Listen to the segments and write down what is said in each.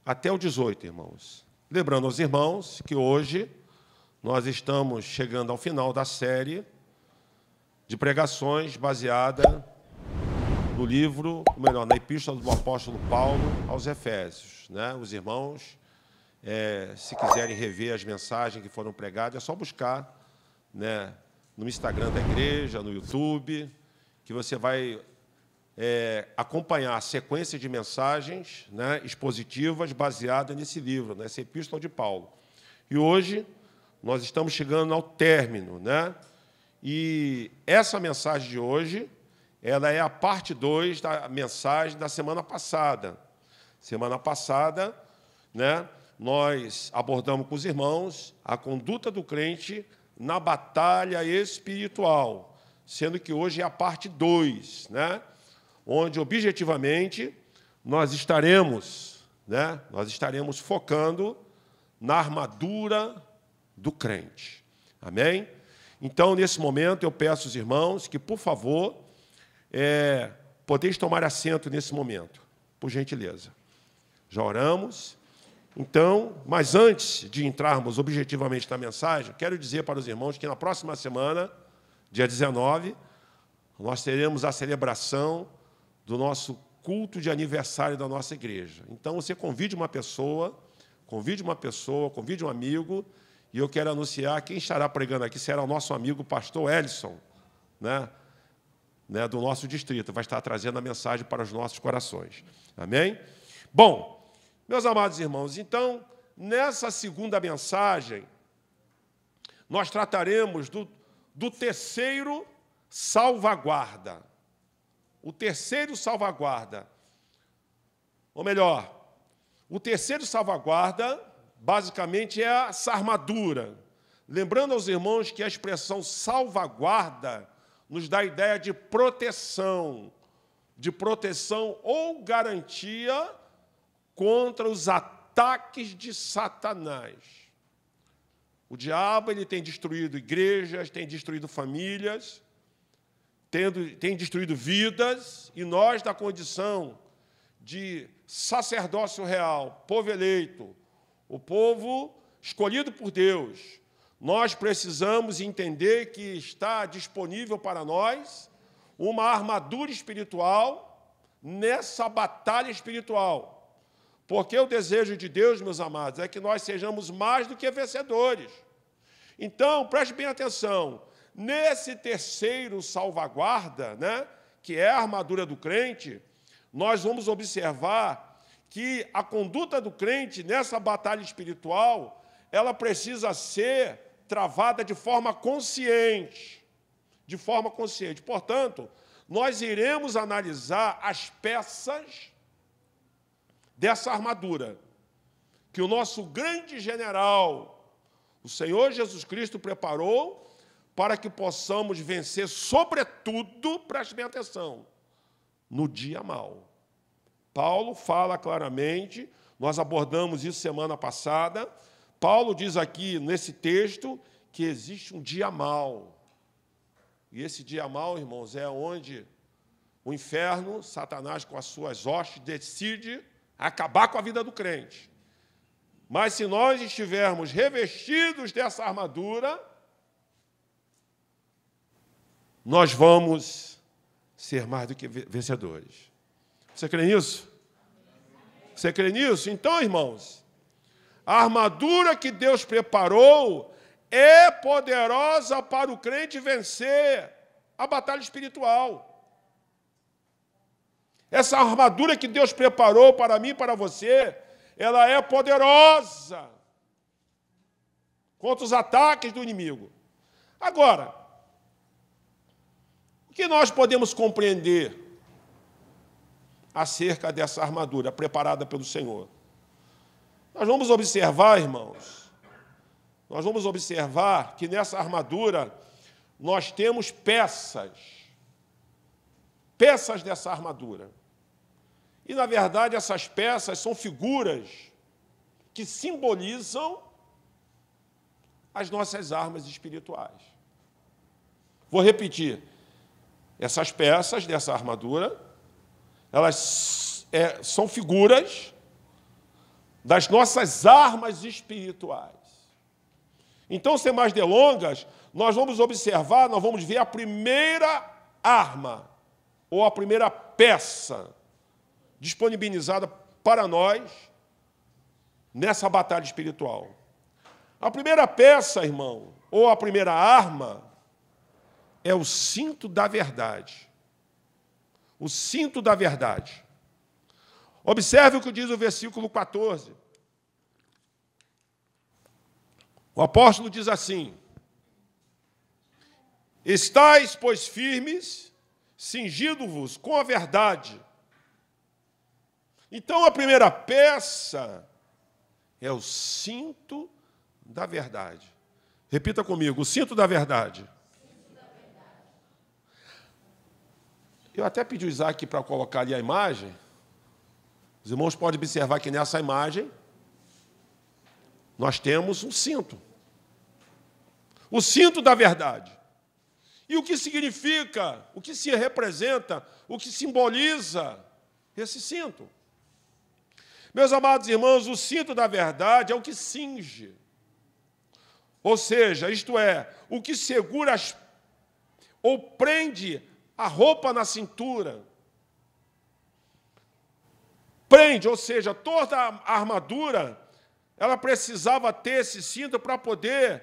até o 18, irmãos. Lembrando aos irmãos que hoje nós estamos chegando ao final da série de pregações baseada no livro, ou melhor, na Epístola do apóstolo Paulo aos Efésios. Os irmãos, se quiserem rever as mensagens que foram pregadas, é só buscar no Instagram da igreja, no YouTube, que você vai acompanhar a sequência de mensagens expositivas baseadas nesse livro, nessa Epístola de Paulo. E hoje nós estamos chegando ao término, E essa mensagem de hoje, ela é a parte 2 da mensagem da semana passada. Semana passada, nós abordamos com os irmãos a conduta do crente na batalha espiritual, sendo que hoje é a parte 2, onde, objetivamente, nós estaremos focando na armadura do crente. Amém? Então, nesse momento, eu peço aos irmãos que, por favor, podeis tomar assento nesse momento, por gentileza. Já oramos. Então, mas antes de entrarmos objetivamente na mensagem, quero dizer para os irmãos que na próxima semana, dia 19, nós teremos a celebração do nosso culto de aniversário da nossa igreja. Então, você convide uma pessoa, convide um amigo, e eu quero anunciar quem estará pregando aqui será o nosso amigo pastor Ellison, do nosso distrito, vai estar trazendo a mensagem para os nossos corações. Amém? Bom, meus amados irmãos, então, nessa segunda mensagem, nós trataremos do terceiro salvaguarda. O terceiro salvaguarda. Ou melhor, o terceiro salvaguarda, basicamente, é essa armadura. Lembrando aos irmãos que a expressão salvaguarda nos dá a ideia de proteção ou garantia contra os ataques de Satanás. O diabo ele tem destruído igrejas, tem destruído famílias, tem destruído vidas, e nós, da condição de sacerdócio real, povo eleito, o povo escolhido por Deus, nós precisamos entender que está disponível para nós uma armadura espiritual nessa batalha espiritual. Porque o desejo de Deus, meus amados, é que nós sejamos mais do que vencedores. Então, preste bem atenção, nesse terceiro salvaguarda, que é a armadura do crente, nós vamos observar que a conduta do crente nessa batalha espiritual, ela precisa ser travada de forma consciente. De forma consciente. Portanto, nós iremos analisar as peças dessa armadura que o nosso grande general, o Senhor Jesus Cristo, preparou para que possamos vencer, sobretudo, preste bem atenção, no dia mau. Paulo fala claramente, nós abordamos isso semana passada, Paulo diz aqui, nesse texto, que existe um dia mau. E esse dia mau, irmãos, é onde o inferno, Satanás, com as suas hostes, decide acabar com a vida do crente. Mas se nós estivermos revestidos dessa armadura, nós vamos ser mais do que vencedores. Você crê nisso? Você crê nisso? Então, irmãos, a armadura que Deus preparou é poderosa para o crente vencer a batalha espiritual. Essa armadura que Deus preparou para mim e para você, ela é poderosa contra os ataques do inimigo. Agora, o que nós podemos compreender acerca dessa armadura preparada pelo Senhor? Nós vamos observar, irmãos, que nessa armadura nós temos peças dessa armadura. E, na verdade, essas peças são figuras que simbolizam as nossas armas espirituais. Vou repetir. Essas peças dessa armadura, elas são figuras das nossas armas espirituais. Então, sem mais delongas, nós vamos observar, nós vamos ver a primeira arma, ou a primeira peça disponibilizada para nós nessa batalha espiritual. A primeira peça, irmão, ou a primeira arma, é o cinto da verdade. O cinto da verdade. Observe o que diz o versículo 14. O apóstolo diz assim: estais, pois, firmes, cingindo-vos com a verdade. Então, a primeira peça é o cinto da verdade. Repita comigo, o cinto da verdade. Eu até pedi o Isaac para colocar ali a imagem. Os irmãos podem observar que nessa imagem nós temos um cinto. O cinto da verdade. E o que significa, o que se representa, o que simboliza esse cinto? Meus amados irmãos, o cinto da verdade é o que cinge. Ou seja, isto é, o que segura ou prende a roupa na cintura. Prende, ou seja, toda a armadura, ela precisava ter esse cinto para poder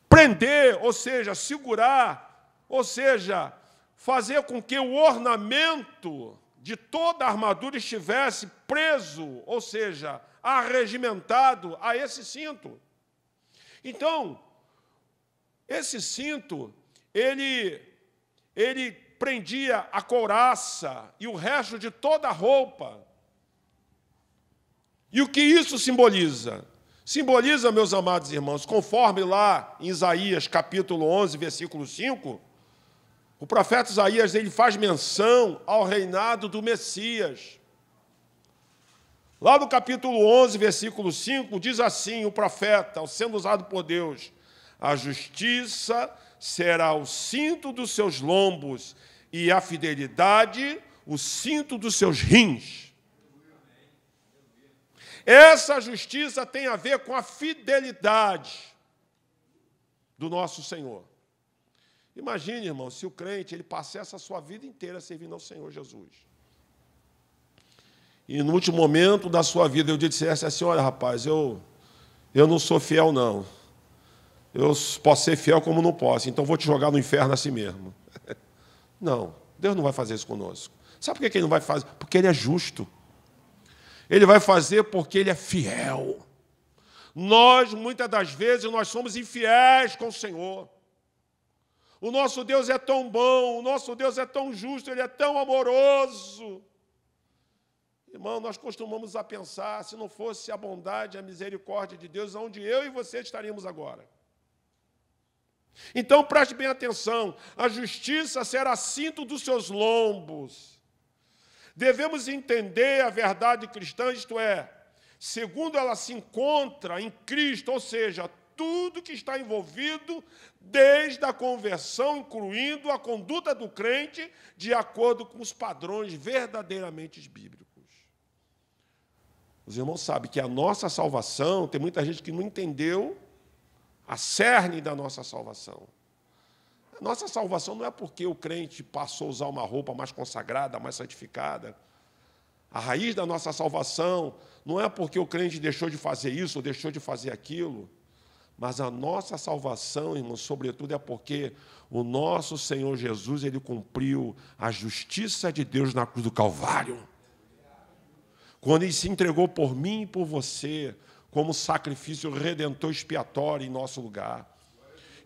prender, ou seja, segurar, ou seja, fazer com que o ornamento de toda a armadura estivesse preso, ou seja, arregimentado a esse cinto. Então, esse cinto, ele prendia a couraça e o resto de toda a roupa. E o que isso simboliza? Simboliza, meus amados irmãos, conforme lá em Isaías, capítulo 11, versículo 5, o profeta Isaías ele faz menção ao reinado do Messias. Lá no capítulo 11, versículo 5, diz assim o profeta, sendo usado por Deus: a justiça será o cinto dos seus lombos e a fidelidade o cinto dos seus rins. Essa justiça tem a ver com a fidelidade do nosso Senhor. Imagine, irmão, se o crente ele passasse a sua vida inteira servindo ao Senhor Jesus. E no último momento da sua vida eu dissesse assim: olha, rapaz, eu não sou fiel, não. Eu posso ser fiel como não posso, então vou te jogar no inferno assim mesmo. Não, Deus não vai fazer isso conosco. Sabe por que Ele não vai fazer? Porque Ele é justo. Ele vai fazer porque Ele é fiel. Nós, muitas das vezes, nós somos infiéis com o Senhor. O nosso Deus é tão bom, o nosso Deus é tão justo, Ele é tão amoroso. Irmão, nós costumamos a pensar, se não fosse a bondade e a misericórdia de Deus, onde eu e você estaríamos agora? Então, preste bem atenção, a justiça será cinto dos seus lombos. Devemos entender a verdade cristã, isto é, segundo ela se encontra em Cristo, ou seja, tudo que está envolvido desde a conversão, incluindo a conduta do crente, de acordo com os padrões verdadeiramente bíblicos. Os irmãos sabem que a nossa salvação, tem muita gente que não entendeu a cerne da nossa salvação. A nossa salvação não é porque o crente passou a usar uma roupa mais consagrada, mais santificada. A raiz da nossa salvação não é porque o crente deixou de fazer isso ou deixou de fazer aquilo. Mas a nossa salvação, irmãos, sobretudo é porque o nosso Senhor Jesus, Ele cumpriu a justiça de Deus na cruz do Calvário. Quando Ele se entregou por mim e por você, como sacrifício redentor expiatório em nosso lugar.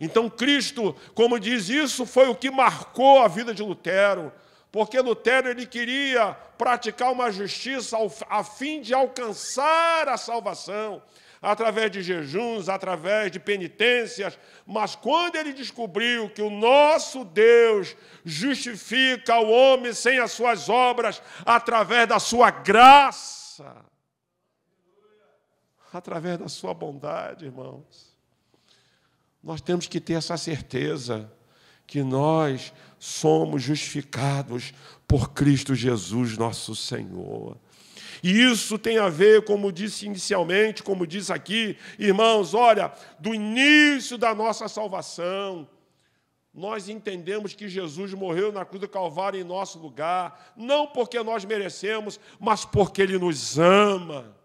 Então, Cristo, como diz, isso foi o que marcou a vida de Lutero, porque Lutero ele queria praticar uma justiça a fim de alcançar a salvação, através de jejuns, através de penitências, mas quando ele descobriu que o nosso Deus justifica o homem sem as suas obras, através da sua graça, através da sua bondade, irmãos, nós temos que ter essa certeza que nós somos justificados por Cristo Jesus, nosso Senhor. E isso tem a ver, como disse inicialmente, como diz aqui, irmãos, olha, do início da nossa salvação, nós entendemos que Jesus morreu na cruz do Calvário em nosso lugar, não porque nós merecemos, mas porque Ele nos ama.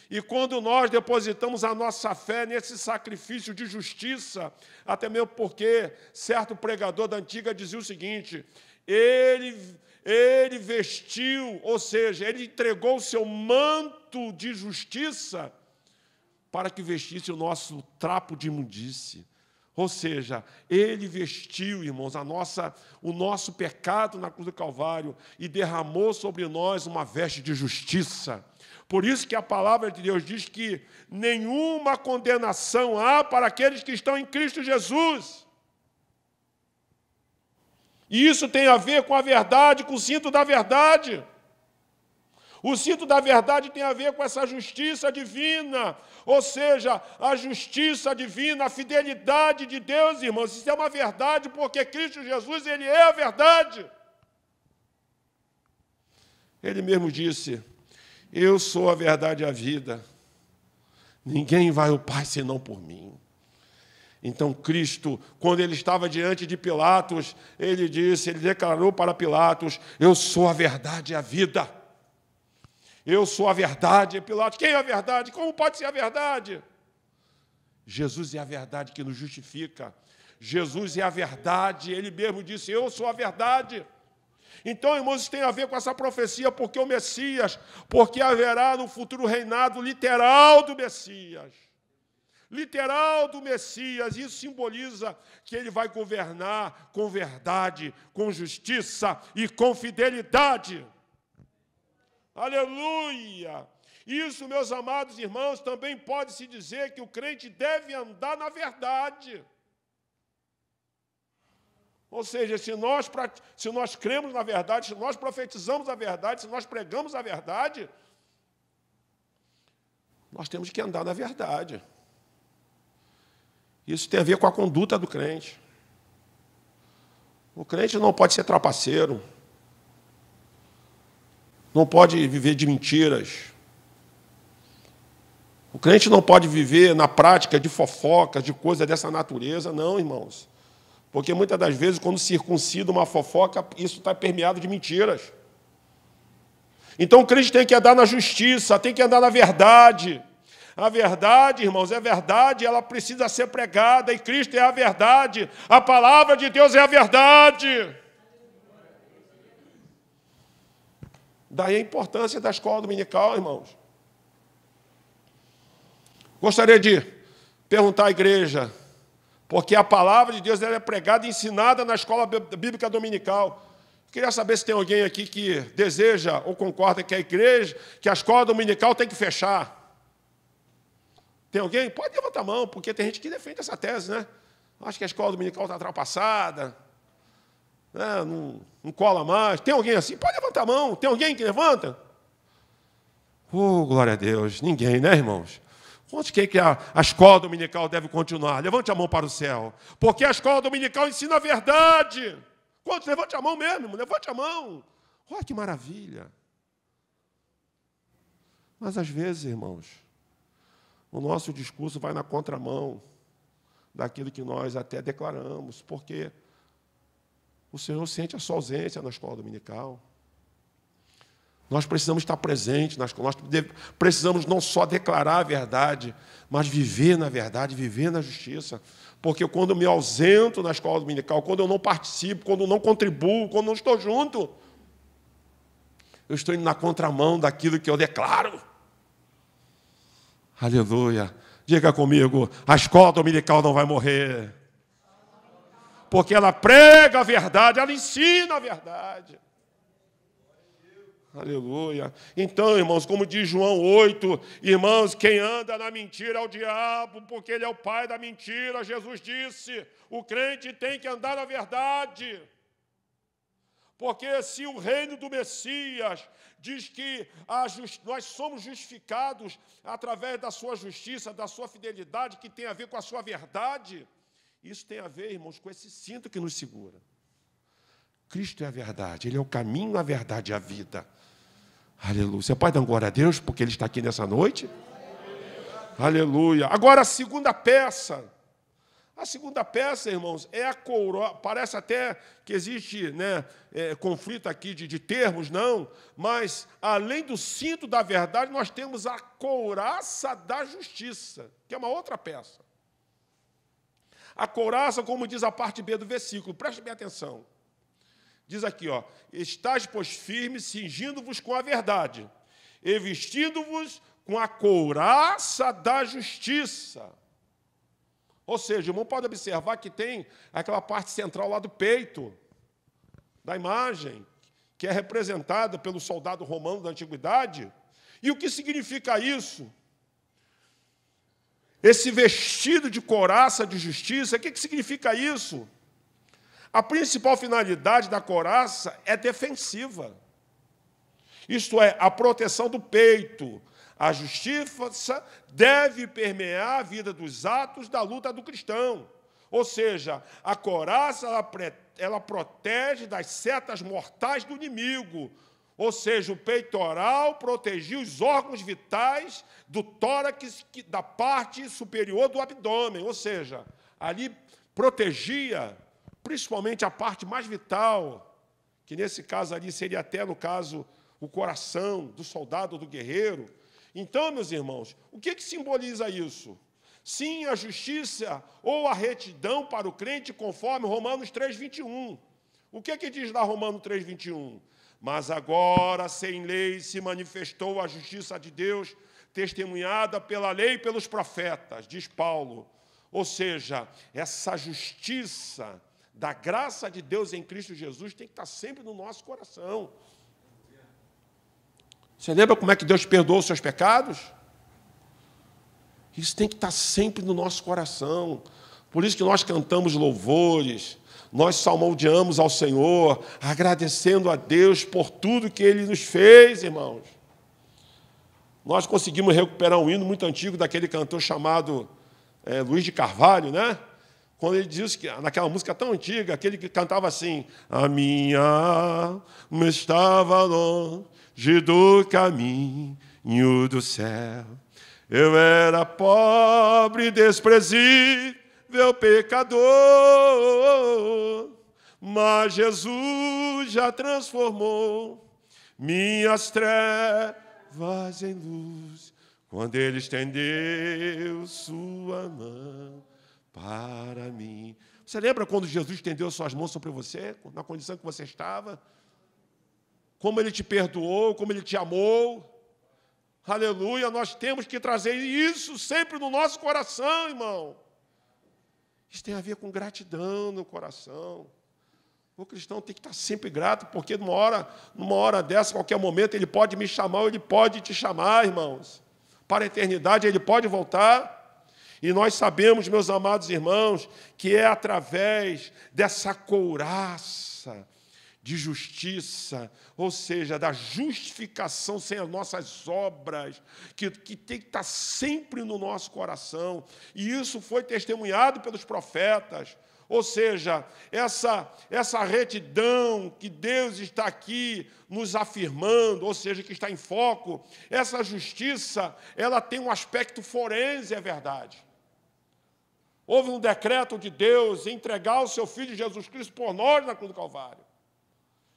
E quando nós depositamos a nossa fé nesse sacrifício de justiça, até mesmo porque certo pregador da antiga dizia o seguinte, ele vestiu, ou seja, ele entregou o seu manto de justiça para que vestisse o nosso trapo de imundície. Ou seja, ele vestiu, irmãos, o nosso pecado na cruz do Calvário e derramou sobre nós uma veste de justiça. Por isso que a palavra de Deus diz que nenhuma condenação há para aqueles que estão em Cristo Jesus. E isso tem a ver com a verdade, com o cinto da verdade. O cinto da verdade tem a ver com essa justiça divina, ou seja, a justiça divina, a fidelidade de Deus, irmãos. Isso é uma verdade porque Cristo Jesus, Ele é a verdade. Ele mesmo disse, eu sou a verdade e a vida. Ninguém vai ao Pai senão por mim. Então, Cristo, quando Ele estava diante de Pilatos, Ele declarou para Pilatos, eu sou a verdade e a vida. Eu sou a verdade. Pilatos, quem é a verdade? Como pode ser a verdade? Jesus é a verdade que nos justifica. Jesus é a verdade. Ele mesmo disse, eu sou a verdade. Então, irmãos, isso tem a ver com essa profecia, porque o Messias, porque haverá no futuro reinado literal do Messias. Literal do Messias, isso simboliza que ele vai governar com verdade, com justiça e com fidelidade. Aleluia! Isso, meus amados irmãos, também pode-se dizer que o crente deve andar na verdade. Ou seja, se nós cremos na verdade, se nós profetizamos a verdade, se nós pregamos a verdade, nós temos que andar na verdade. Isso tem a ver com a conduta do crente. O crente não pode ser trapaceiro, não pode viver de mentiras. O crente não pode viver na prática de fofocas, de coisas dessa natureza, não, irmãos. Porque muitas das vezes, quando circuncida uma fofoca, isso está permeado de mentiras. Então o crente tem que andar na justiça, tem que andar na verdade. A verdade, irmãos, é verdade, ela precisa ser pregada, e Cristo é a verdade. A palavra de Deus é a verdade. Daí a importância da escola dominical, irmãos. Gostaria de perguntar à igreja, porque a palavra de Deus ela é pregada e ensinada na escola bíblica dominical. Queria saber se tem alguém aqui que deseja ou concorda que a igreja, que a escola dominical tem que fechar. Tem alguém? Pode levantar a mão, porque tem gente que defende essa tese, né? Acho que a escola dominical está ultrapassada, né? Não cola mais. Tem alguém assim? Pode levantar a mão. Tem alguém que levanta? Glória a Deus. Ninguém, né, irmãos? Quantos querem que a escola dominical deve continuar? Levante a mão para o céu. Porque a escola dominical ensina a verdade. Quantos? Levante a mão mesmo, irmão. Levante a mão. Olha que maravilha. Mas às vezes, irmãos, o nosso discurso vai na contramão daquilo que nós até declaramos, porque o Senhor sente a sua ausência na escola dominical. Nós precisamos estar presentes na escola, nós precisamos não só declarar a verdade, mas viver na verdade, viver na justiça. Porque quando eu me ausento na escola dominical, quando eu não participo, quando eu não contribuo, quando eu não estou junto, eu estou indo na contramão daquilo que eu declaro. Aleluia. Diga comigo, a escola dominical não vai morrer. Porque ela prega a verdade, ela ensina a verdade. Aleluia. Então, irmãos, como diz João 8, irmãos, quem anda na mentira é o diabo, porque ele é o pai da mentira. Jesus disse, o crente tem que andar na verdade. Porque se o reino do Messias diz que nós somos justificados através da sua justiça, da sua fidelidade, que tem a ver com a sua verdade, isso tem a ver, irmãos, com esse cinto que nos segura. Cristo é a verdade, Ele é o caminho, a verdade e a vida. Aleluia. Você pode dar glória a Deus porque Ele está aqui nessa noite? Aleluia. Agora a segunda peça. A segunda peça, irmãos, é a couraça. Parece até que existe, né, conflito aqui de termos, não. Mas, além do cinto da verdade, nós temos a couraça da justiça, que é uma outra peça. A couraça, como diz a parte B do versículo, preste bem atenção. Diz aqui, ó, estáis, pois, firmes, cingindo-vos com a verdade, e vestindo-vos com a couraça da justiça. Ou seja, o irmão pode observar que tem aquela parte central lá do peito, da imagem, que é representada pelo soldado romano da antiguidade. E o que significa isso? Esse vestido de couraça de justiça, o que significa isso? A principal finalidade da couraça é defensiva. Isto é, a proteção do peito. A justiça deve permear a vida dos atos da luta do cristão. Ou seja, a couraça ela protege das setas mortais do inimigo. Ou seja, o peitoral protegia os órgãos vitais do tórax, da parte superior do abdômen. Ou seja, ali protegia principalmente a parte mais vital, que nesse caso ali seria até, no caso, o coração do soldado, do guerreiro. Então, meus irmãos, o que simboliza isso? Sim, a justiça ou a retidão para o crente, conforme Romanos 3,21. O que diz lá Romanos 3,21? Mas agora, sem lei, se manifestou a justiça de Deus, testemunhada pela lei e pelos profetas, diz Paulo. Ou seja, essa justiça da graça de Deus em Cristo Jesus tem que estar sempre no nosso coração. Você lembra como é que Deus perdoou os seus pecados? Isso tem que estar sempre no nosso coração. Por isso que nós cantamos louvores, nós salmodiamos ao Senhor, agradecendo a Deus por tudo que Ele nos fez, irmãos. Nós conseguimos recuperar um hino muito antigo daquele cantor chamado Luiz de Carvalho, né? Quando ele diz que, naquela música tão antiga, aquele que cantava assim: a minha alma estava longe do caminho do céu, eu era pobre, desprezível, pecador, mas Jesus já transformou minhas trevas em luz, quando Ele estendeu sua mão para mim. Você lembra quando Jesus estendeu suas mãos sobre você, na condição que você estava? Como Ele te perdoou, como Ele te amou. Aleluia, nós temos que trazer isso sempre no nosso coração, irmão. Isso tem a ver com gratidão no coração. O cristão tem que estar sempre grato, porque numa hora dessa, qualquer momento, ele pode me chamar ou ele pode te chamar, irmãos. Para a eternidade, ele pode voltar. E nós sabemos, meus amados irmãos, que é através dessa couraça de justiça, ou seja, da justificação sem as nossas obras, que tem que estar sempre no nosso coração. E isso foi testemunhado pelos profetas. Ou seja, essa retidão que Deus está aqui nos afirmando, ou seja, que está em foco, essa justiça, ela tem um aspecto forense, é verdade. Houve um decreto de Deus em entregar o seu Filho Jesus Cristo por nós na cruz do Calvário.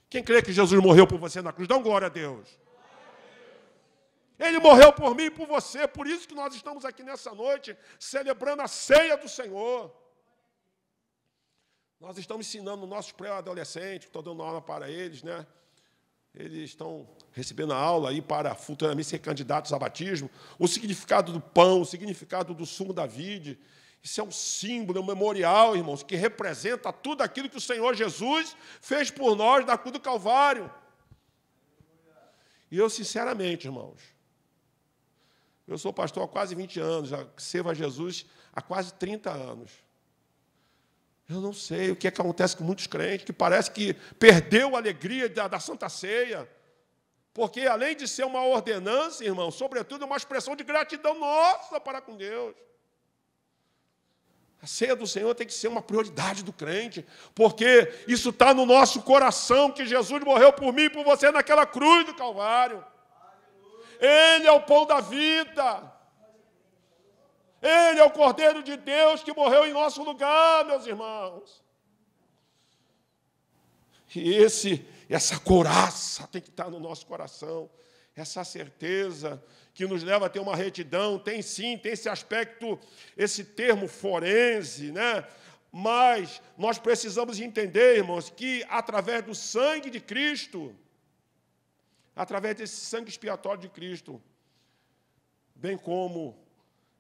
Quem crê que Jesus morreu por você na cruz, dá glória a Deus. Ele morreu por mim e por você, por isso que nós estamos aqui nessa noite, celebrando a ceia do Senhor. Nós estamos ensinando nossos pré-adolescentes, estou dando aula para eles, né? Eles estão recebendo a aula aí para futuramente ser candidatos a batismo. O significado do pão, o significado do sumo da vide. Isso é um símbolo, um memorial, irmãos, que representa tudo aquilo que o Senhor Jesus fez por nós na cruz do Calvário. E eu, sinceramente, irmãos, eu sou pastor há quase 20 anos, já sirvo a Jesus há quase 30 anos. Eu não sei o que acontece com muitos crentes, que parece que perdeu a alegria da Santa Ceia. Porque, além de ser uma ordenança, irmão, sobretudo é uma expressão de gratidão nossa para com Deus. A ceia do Senhor tem que ser uma prioridade do crente, porque isso está no nosso coração, que Jesus morreu por mim e por você naquela cruz do Calvário. Ele é o pão da vida. Ele é o Cordeiro de Deus que morreu em nosso lugar, meus irmãos. E essa couraça tem que estar no nosso coração, essa certeza que nos leva a ter uma retidão. Tem sim, tem esse aspecto, esse termo forense, né? Mas nós precisamos entender, irmãos, que através do sangue de Cristo, através desse sangue expiatório de Cristo, bem como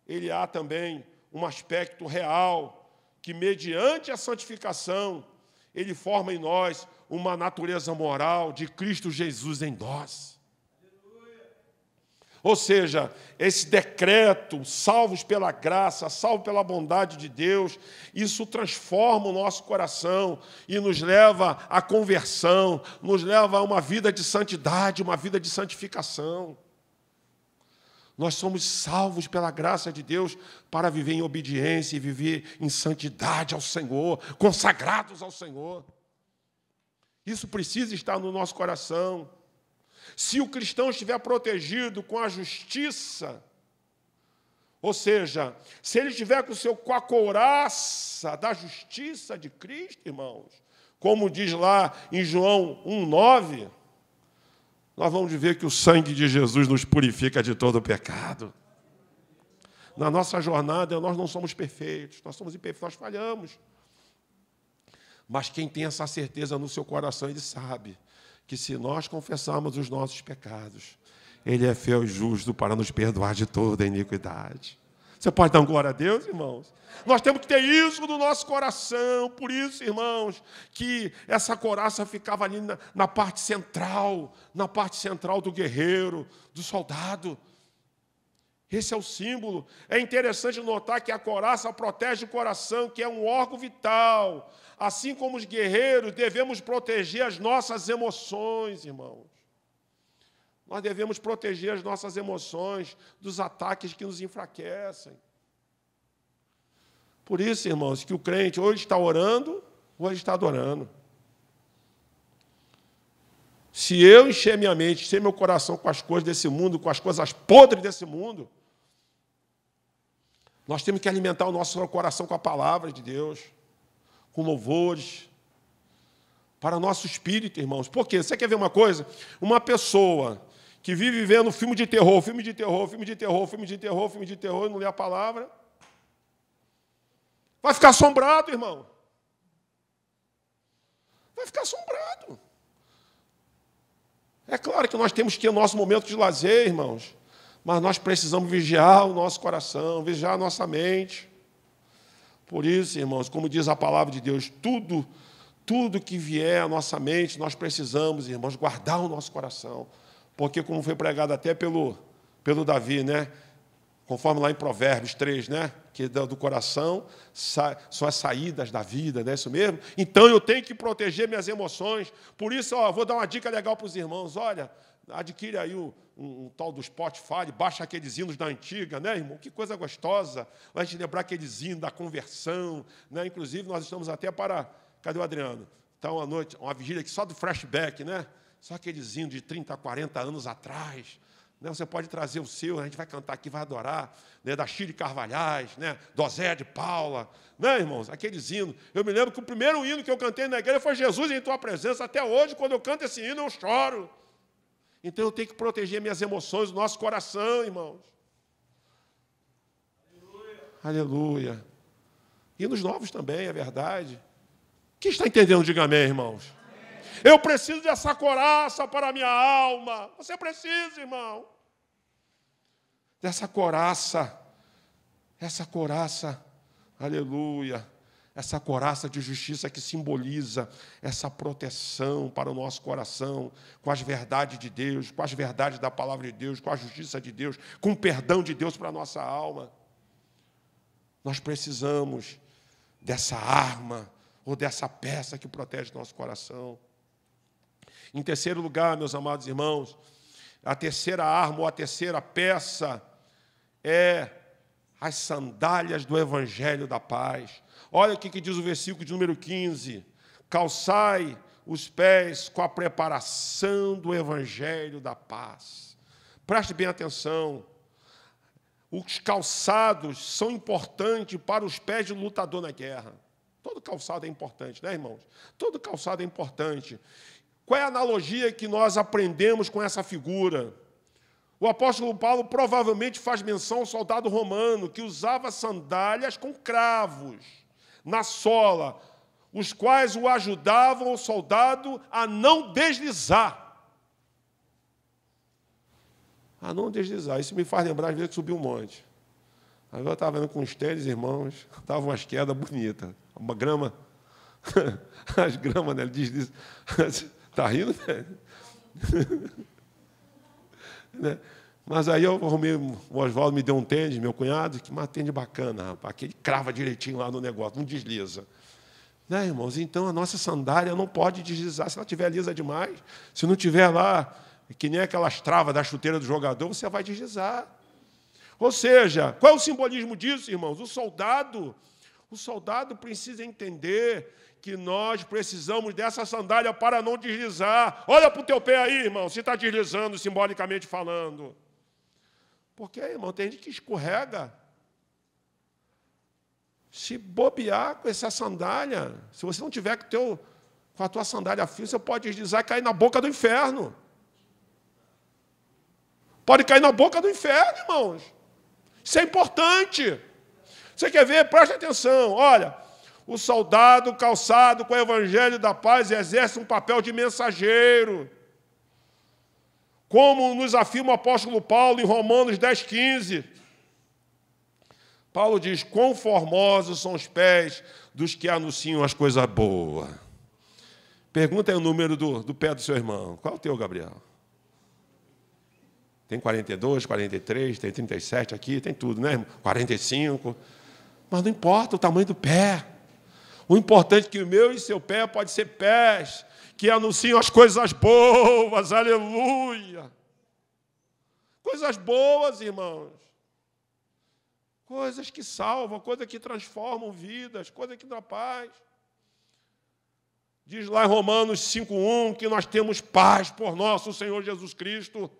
ele há também um aspecto real, que mediante a santificação, ele forma em nós uma natureza moral de Cristo Jesus em nós. Ou seja, esse decreto, salvos pela graça, salvos pela bondade de Deus, isso transforma o nosso coração e nos leva à conversão, nos leva a uma vida de santidade, uma vida de santificação. Nós somos salvos pela graça de Deus para viver em obediência e viver em santidade ao Senhor, consagrados ao Senhor. Isso precisa estar no nosso coração. Se o cristão estiver protegido com a justiça, ou seja, se ele estiver com a couraça da justiça de Cristo, irmãos, como diz lá em João 1,9, nós vamos ver que o sangue de Jesus nos purifica de todo o pecado. Na nossa jornada, nós não somos perfeitos, nós somos imperfeitos, nós falhamos. Mas quem tem essa certeza no seu coração, ele sabe que se nós confessarmos os nossos pecados, ele é fiel e justo para nos perdoar de toda a iniquidade. Você pode dar glória a Deus, irmãos? Nós temos que ter isso no nosso coração. Por isso, irmãos, que essa couraça ficava ali na parte central do guerreiro, do soldado. Esse é o símbolo. É interessante notar que a couraça protege o coração, que é um órgão vital. Assim como os guerreiros, devemos proteger as nossas emoções, irmãos. Nós devemos proteger as nossas emoções dos ataques que nos enfraquecem. Por isso, irmãos, que o crente ou ele está orando, ou ele está adorando. Se eu encher minha mente, encher meu coração com as coisas desse mundo, com as coisas podres desse mundo, nós temos que alimentar o nosso coração com a palavra de Deus, com louvores, para o nosso espírito, irmãos. Por quê? Você quer ver uma coisa? Uma pessoa que vive vendo filme de terror, e não lê a palavra, vai ficar assombrado, irmão. Vai ficar assombrado. É claro que nós temos que ter o nosso momento de lazer, irmãos, mas nós precisamos vigiar o nosso coração, vigiar a nossa mente. Por isso, irmãos, como diz a palavra de Deus, tudo que vier à nossa mente, nós precisamos, irmãos, guardar o nosso coração. Porque, como foi pregado até pelo Davi, né? Conforme lá em Provérbios 3, né? Que do coração são as saídas da vida, não é isso mesmo? Então, eu tenho que proteger minhas emoções. Por isso, vou dar uma dica legal para os irmãos. Olha, adquire aí um tal do Spotify, baixa aqueles hinos da antiga, né, irmão? Que coisa gostosa. Vai te lembrar aqueles hinos da conversão, né? Inclusive, nós estamos até para... Cadê o Adriano? Então, à noite, uma vigília aqui só do flashback, né? Só aqueles hinos de 30, 40 anos atrás. Né? Você pode trazer o seu, a gente vai cantar aqui, vai adorar, né? Da Chile Carvalhais, né? Do Zé de Paula, né, irmãos? Aqueles hinos. Eu me lembro que o primeiro hino que eu cantei na igreja foi Jesus em Tua Presença. Até hoje, quando eu canto esse hino, eu choro. Então, eu tenho que proteger minhas emoções, o nosso coração, irmãos. Aleluia. Aleluia. E nos novos também, é verdade. Quem está entendendo, diga amém, irmãos. Eu preciso dessa couraça para a minha alma. Você precisa, irmão. Dessa couraça. Essa couraça, aleluia. Essa couraça de justiça que simboliza essa proteção para o nosso coração, com as verdades de Deus, com as verdades da palavra de Deus, com a justiça de Deus, com o perdão de Deus para a nossa alma. Nós precisamos dessa arma, ou dessa peça que protege nosso coração. Em terceiro lugar, meus amados irmãos, a terceira arma ou a terceira peça é as sandálias do Evangelho da paz. Olha o que diz o versículo de número 15. Calçai os pés com a preparação do Evangelho da paz. Preste bem atenção. Os calçados são importantes para os pés de lutador na guerra. Todo calçado é importante, né, irmãos? Todo calçado é importante. Qual é a analogia que nós aprendemos com essa figura? O apóstolo Paulo provavelmente faz menção ao soldado romano que usava sandálias com cravos na sola, os quais o ajudavam o soldado a não deslizar. A não deslizar. Isso me faz lembrar, às vezes, que subi um monte. Agora eu estava vendo com os tênis, irmãos, estavam umas quedas bonitas. Uma grama, as gramas, né? Ele diz, está rindo, né? Mas aí eu arrumei, o Oswaldo me deu um tênis, meu cunhado, que uma tênis bacana, rapaz, aquele crava direitinho lá no negócio, não desliza. Né, irmãos? Então a nossa sandália não pode deslizar. Se ela estiver lisa demais, se não tiver lá, que nem aquelas travas da chuteira do jogador, você vai deslizar. Ou seja, qual é o simbolismo disso, irmãos? O soldado precisa entender que nós precisamos dessa sandália para não deslizar. Olha para o teu pé aí, irmão, se está deslizando, simbolicamente falando. Porque, irmão, tem gente que escorrega. Se bobear com essa sandália, se você não tiver com a tua sandália firme, você pode deslizar e cair na boca do inferno. Pode cair na boca do inferno, irmãos. Isso é importante. Você quer ver? Preste atenção. Olha, o soldado calçado com o Evangelho da paz exerce um papel de mensageiro. Como nos afirma o apóstolo Paulo em Romanos 10,15. Paulo diz, quão formosos são os pés dos que anunciam as coisas boas. Pergunta aí o número do pé do seu irmão. Qual é o teu, Gabriel? Tem 42, 43, tem 37 aqui, tem tudo, né, irmão? 45. Mas não importa o tamanho do pé. O importante é que o meu e seu pé pode ser pés que anunciam as coisas boas, aleluia. Coisas boas, irmãos. Coisas que salvam, coisas que transformam vidas, coisas que dão paz. Diz lá em Romanos 5,1 que nós temos paz por nosso Senhor Jesus Cristo.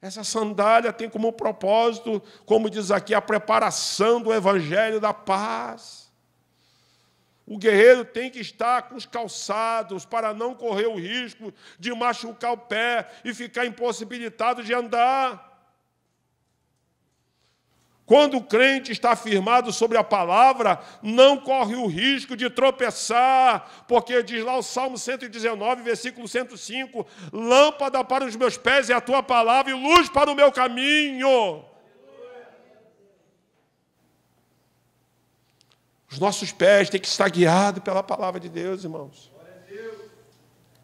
Essa sandália tem como propósito, como diz aqui, a preparação do Evangelho da paz. O guerreiro tem que estar com os calçados para não correr o risco de machucar o pé e ficar impossibilitado de andar. Quando o crente está firmado sobre a palavra, não corre o risco de tropeçar, porque diz lá o Salmo 119, versículo 105, lâmpada para os meus pés é a tua palavra e luz para o meu caminho. Os nossos pés têm que estar guiados pela palavra de Deus, irmãos.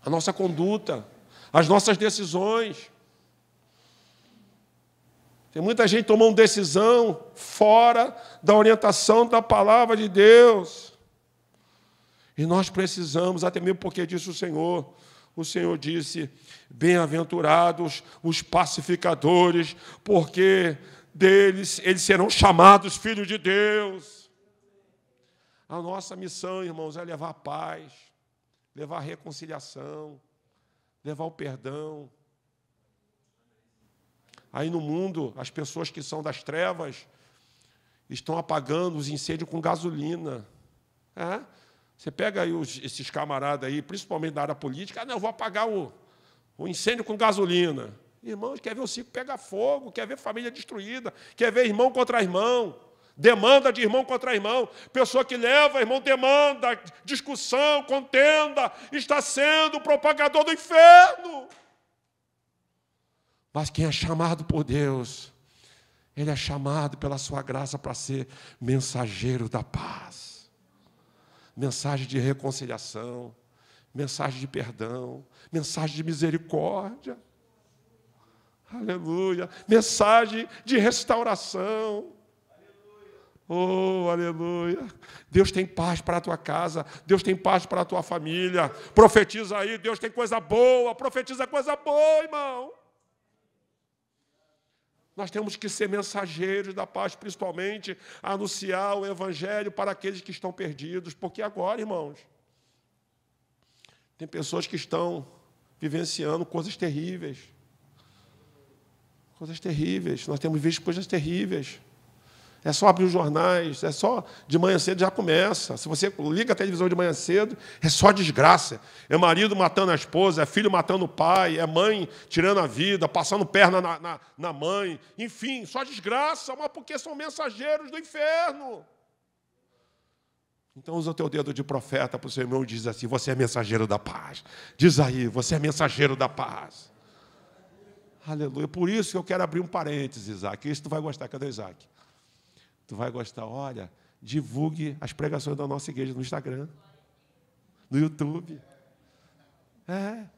A nossa conduta, as nossas decisões. Tem muita gente tomando decisão fora da orientação da palavra de Deus. E nós precisamos, até mesmo porque disse o Senhor disse, bem-aventurados os pacificadores, porque deles eles serão chamados filhos de Deus. A nossa missão, irmãos, é levar a paz, levar a reconciliação, levar o perdão. Aí no mundo, as pessoas que são das trevas estão apagando os incêndios com gasolina. É? Você pega aí esses camaradas aí, principalmente da área política, não, eu vou apagar o incêndio com gasolina. Irmãos, quer ver o circo pegar fogo, quer ver família destruída, quer ver irmão contra irmão, demanda de irmão contra irmão. Pessoa que leva, irmão, demanda, discussão, contenda, está sendo propagador do inferno. Mas quem é chamado por Deus, ele é chamado pela sua graça para ser mensageiro da paz. Mensagem de reconciliação, mensagem de perdão, mensagem de misericórdia. Aleluia. Mensagem de restauração. Oh, aleluia. Deus tem paz para a tua casa, Deus tem paz para a tua família. Profetiza aí, Deus tem coisa boa, profetiza coisa boa, irmão. Nós temos que ser mensageiros da paz, principalmente anunciar o evangelho para aqueles que estão perdidos, porque agora, irmãos, tem pessoas que estão vivenciando coisas terríveis. Coisas terríveis. Nós temos visto coisas terríveis. É só abrir os jornais, é só de manhã cedo já começa. Se você liga a televisão de manhã cedo, é só desgraça. É marido matando a esposa, é filho matando o pai, é mãe tirando a vida, passando perna na mãe. Enfim, só desgraça, mas porque são mensageiros do inferno. Então usa o teu dedo de profeta para o seu irmão e diz assim: você é mensageiro da paz. Diz aí, você é mensageiro da paz. Aleluia. Por isso que eu quero abrir um parênteses, Isaac. Isso tu vai gostar. Cadê o Isaac? Tu vai gostar. Olha, divulgue as pregações da nossa igreja no Instagram, no YouTube.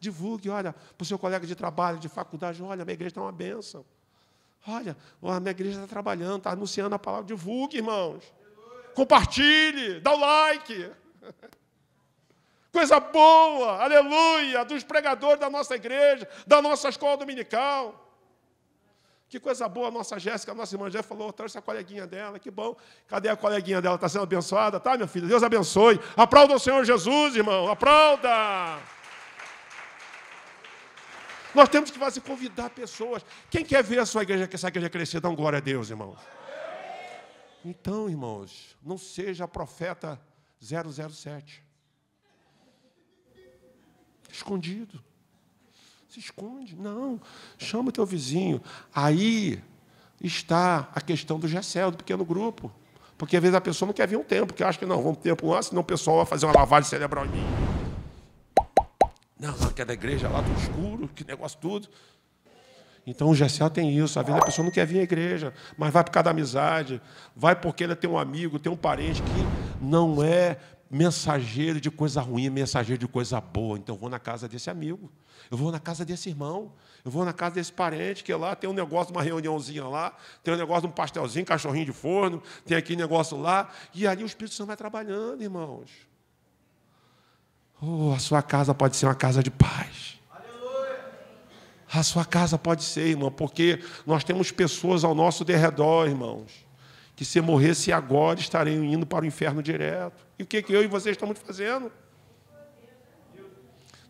Divulgue, olha, para o seu colega de trabalho, de faculdade. Olha, minha igreja está uma bênção. Olha, a minha igreja está trabalhando, está anunciando a palavra. Divulgue, irmãos. Compartilhe, dá o like. Coisa boa, aleluia, dos pregadores da nossa igreja, da nossa escola dominical. Que coisa boa, a nossa Jéssica, a nossa irmã Jéssica falou, trouxe a coleguinha dela, que bom. Cadê a coleguinha dela? Está sendo abençoada? Tá, minha filha? Deus abençoe. Aplauda o Senhor Jesus, irmão, aplauda. Nós temos que fazer, convidar pessoas. Quem quer ver a sua igreja, que essa igreja crescer, dá um glória a Deus, irmãos. Então, irmãos, não seja profeta 007. Escondido. Se esconde. Não. Chama o teu vizinho. Aí está a questão do GECEL, do pequeno grupo. Porque às vezes a pessoa não quer vir um tempo, porque acha que não, vamos ter tempo lá, senão o pessoal vai fazer uma lavagem cerebral em mim. Não, que é da igreja lá, tudo escuro, que negócio tudo. Então o GECEL tem isso. Às vezes a pessoa não quer vir à igreja, mas vai por causa da amizade, vai porque ele tem um amigo, tem um parente que não é mensageiro de coisa ruim, é mensageiro de coisa boa. Então eu vou na casa desse amigo, eu vou na casa desse irmão, eu vou na casa desse parente, que lá tem um negócio, uma reuniãozinha lá, tem um negócio de um pastelzinho, cachorrinho de forno, tem aquele negócio lá, e ali o Espírito Santo vai trabalhando, irmãos. A sua casa pode ser uma casa de paz. A sua casa pode ser, irmão, porque nós temos pessoas ao nosso derredor, irmãos, que se morresse agora estariam indo para o inferno direto. E o que eu e vocês estamos fazendo?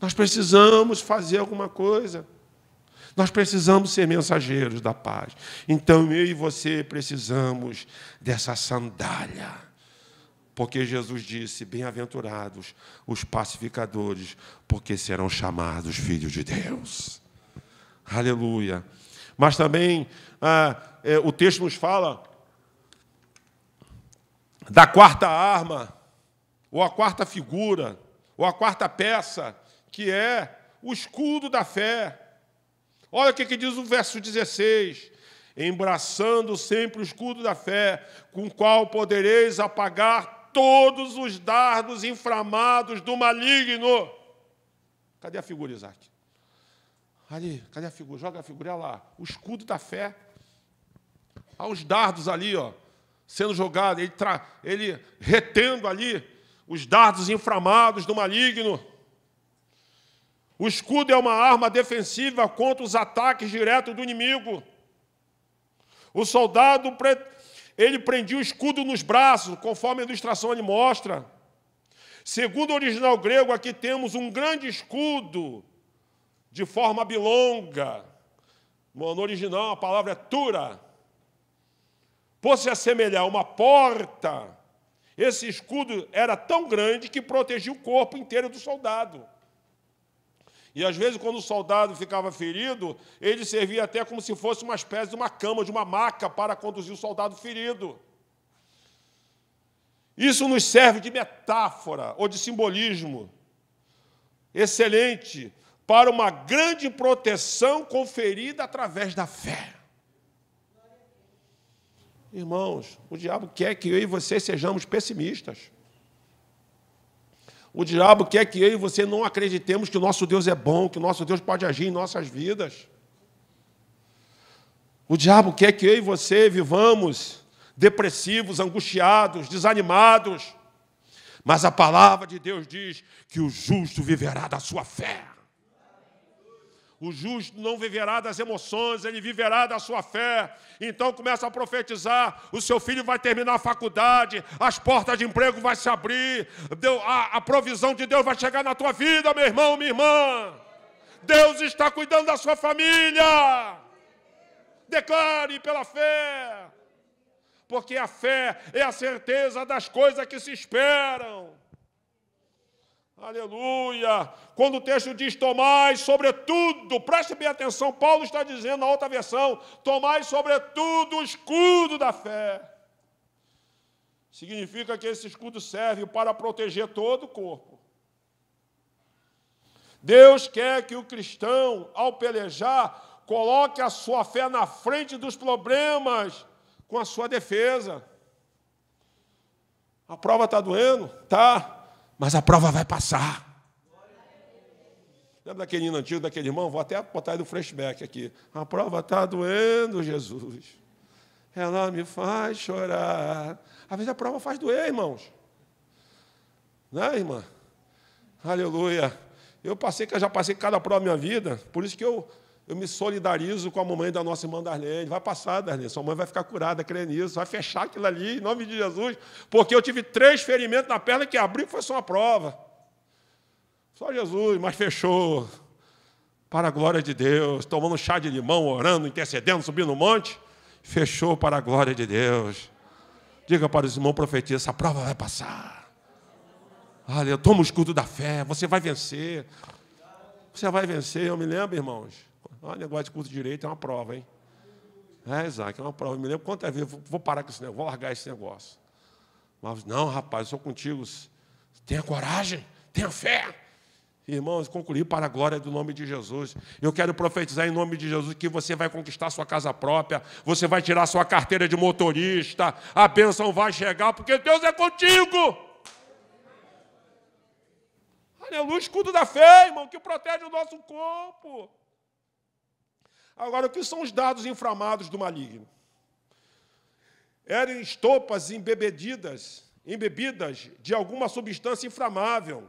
Nós precisamos fazer alguma coisa. Nós precisamos ser mensageiros da paz. Então, eu e você precisamos dessa sandália. Porque Jesus disse, bem-aventurados os pacificadores, porque serão chamados filhos de Deus. Aleluia. Mas também o texto nos fala da quarta arma, ou a quarta figura, ou a quarta peça, que é o escudo da fé. Olha o que diz o verso 16. Embraçando sempre o escudo da fé, com o qual podereis apagar todos os dardos inflamados do maligno. Cadê a figura, Isaac? Ali, cadê a figura? Joga a figura lá. O escudo da fé. Olha os dardos ali, ó, sendo jogado, ele retendo ali os dardos inflamados do maligno. O escudo é uma arma defensiva contra os ataques diretos do inimigo. O soldado, ele prendia o escudo nos braços, conforme a ilustração ele mostra. Segundo o original grego, aqui temos um grande escudo de forma bilonga. No original, a palavra é tura. Por se assemelhar a uma porta, esse escudo era tão grande que protegia o corpo inteiro do soldado. E, às vezes, quando o soldado ficava ferido, ele servia até como se fosse uma espécie de uma cama, de uma maca, para conduzir o soldado ferido. Isso nos serve de metáfora ou de simbolismo excelente para uma grande proteção conferida através da fé. Irmãos, o diabo quer que eu e você sejamos pessimistas. O diabo quer que eu e você não acreditemos que o nosso Deus é bom, que o nosso Deus pode agir em nossas vidas. O diabo quer que eu e você vivamos depressivos, angustiados, desanimados. Mas a palavra de Deus diz que o justo viverá da sua fé. O justo não viverá das emoções, ele viverá da sua fé. Então começa a profetizar, o seu filho vai terminar a faculdade, as portas de emprego vão se abrir, a provisão de Deus vai chegar na tua vida, meu irmão, minha irmã. Deus está cuidando da sua família. Declare pela fé. Porque a fé é a certeza das coisas que se esperam. Aleluia! Quando o texto diz, tomai sobretudo, preste bem atenção, Paulo está dizendo na outra versão, tomai sobretudo o escudo da fé. Significa que esse escudo serve para proteger todo o corpo. Deus quer que o cristão, ao pelejar, coloque a sua fé na frente dos problemas com a sua defesa. A prova está doendo? Tá. Mas a prova vai passar. Lembra daquele hino antigo, daquele irmão? Vou até botar ele no flashback aqui. A prova está doendo, Jesus. Ela me faz chorar. Às vezes a prova faz doer, irmãos. Né, irmã? Aleluia. Eu já passei cada prova da minha vida, por isso que eu me solidarizo com a mamãe da nossa irmã Darlene. Vai passar, Darlene, sua mãe vai ficar curada, crê nisso, vai fechar aquilo ali, em nome de Jesus, porque eu tive 3 ferimentos na perna que abriu, foi só uma prova. Só Jesus, mas fechou. Para a glória de Deus, tomando chá de limão, orando, intercedendo, subindo no monte, fechou para a glória de Deus. Diga para os irmãos, profetiza, essa prova vai passar. Olha, toma o escudo da fé, você vai vencer. Você vai vencer, eu me lembro, irmãos. Olha, negócio de curso de direito é uma prova, hein? É, Isaac, é uma prova. Eu me lembro quantas vezes eu vou parar com esse negócio, vou largar esse negócio. Mas, não, rapaz, eu sou contigo. Tenha coragem, tenha fé. Irmãos, concluí para a glória do nome de Jesus. Eu quero profetizar em nome de Jesus que você vai conquistar sua casa própria, você vai tirar sua carteira de motorista, a bênção vai chegar, porque Deus é contigo. Aleluia, escudo da fé, irmão, que protege o nosso corpo. Agora, o que são os dardos inflamados do maligno? Eram estopas embebidas de alguma substância inflamável,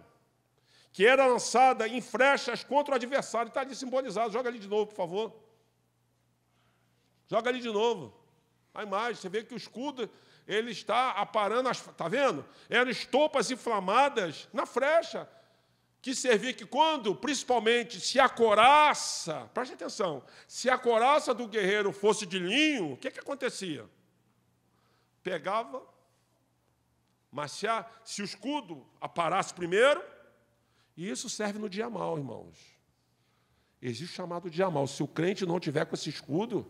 que era lançada em flechas contra o adversário. Está ali simbolizado. Joga ali de novo, por favor. Joga ali de novo. A imagem, você vê que o escudo ele está aparando, está vendo? Eram estopas inflamadas na flecha, que servia que quando, principalmente, se a couraça, preste atenção, se a couraça do guerreiro fosse de linho, o que acontecia? Pegava, mas se o escudo aparasse primeiro, e isso serve no dia mau, irmãos. Existe o chamado dia mau. Se o crente não tiver com esse escudo,